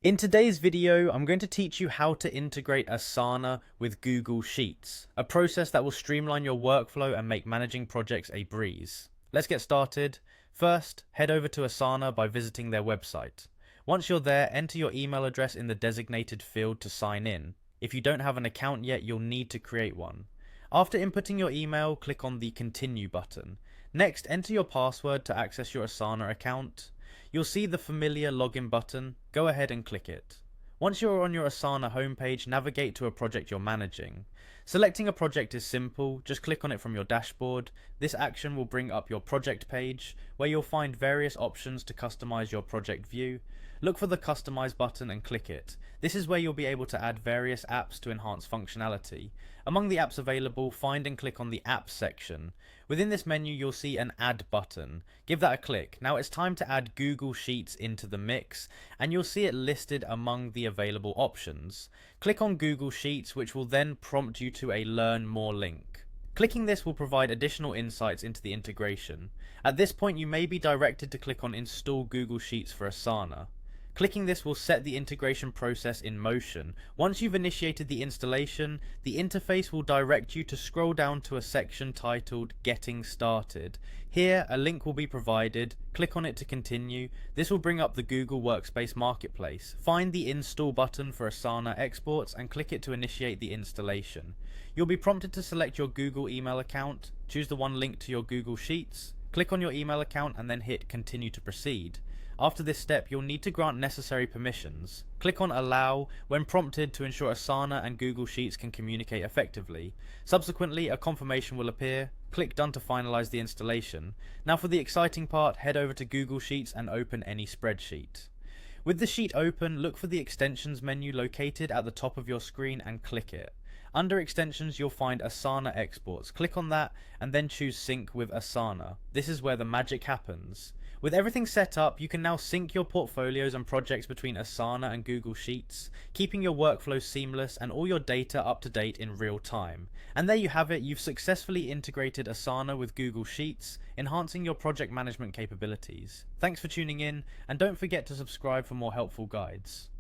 In today's video, I'm going to teach you how to integrate Asana with Google Sheets, a process that will streamline your workflow and make managing projects a breeze. Let's get started. First, head over to Asana by visiting their website. Once you're there, enter your email address in the designated field to sign in. If you don't have an account yet, you'll need to create one. After inputting your email, click on the Continue button. Next, enter your password to access your Asana account. You'll see the familiar login button. Go ahead and click it. Once you're on your Asana homepage, navigate to a project you're managing. Selecting a project is simple, just click on it from your dashboard. This action will bring up your project page, where you'll find various options to customize your project view. Look for the Customize button and click it. This is where you'll be able to add various apps to enhance functionality. Among the apps available, find and click on the Apps section. Within this menu, you'll see an Add button. Give that a click. Now it's time to add Google Sheets into the mix, and you'll see it listed among the available options. Click on Google Sheets, which will then prompt you to a Learn More link. Clicking this will provide additional insights into the integration. At this point, you may be directed to click on Install Google Sheets for Asana. Clicking this will set the integration process in motion. Once you've initiated the installation, the interface will direct you to scroll down to a section titled Getting Started. Here, a link will be provided. Click on it to continue. This will bring up the Google Workspace Marketplace. Find the Install button for Asana exports and click it to initiate the installation. You'll be prompted to select your Google email account. Choose the one linked to your Google Sheets. Click on your email account and then hit Continue to proceed. After this step, you'll need to grant necessary permissions. Click on Allow when prompted to ensure Asana and Google Sheets can communicate effectively. Subsequently, a confirmation will appear. Click Done to finalize the installation. Now for the exciting part, head over to Google Sheets and open any spreadsheet. With the sheet open, look for the Extensions menu located at the top of your screen and click it. Under Extensions, you'll find Asana Exports. Click on that and then choose Sync with Asana. This is where the magic happens. With everything set up, you can now sync your portfolios and projects between Asana and Google Sheets, keeping your workflow seamless and all your data up to date in real time. And there you have it, you've successfully integrated Asana with Google Sheets, enhancing your project management capabilities. Thanks for tuning in, and don't forget to subscribe for more helpful guides.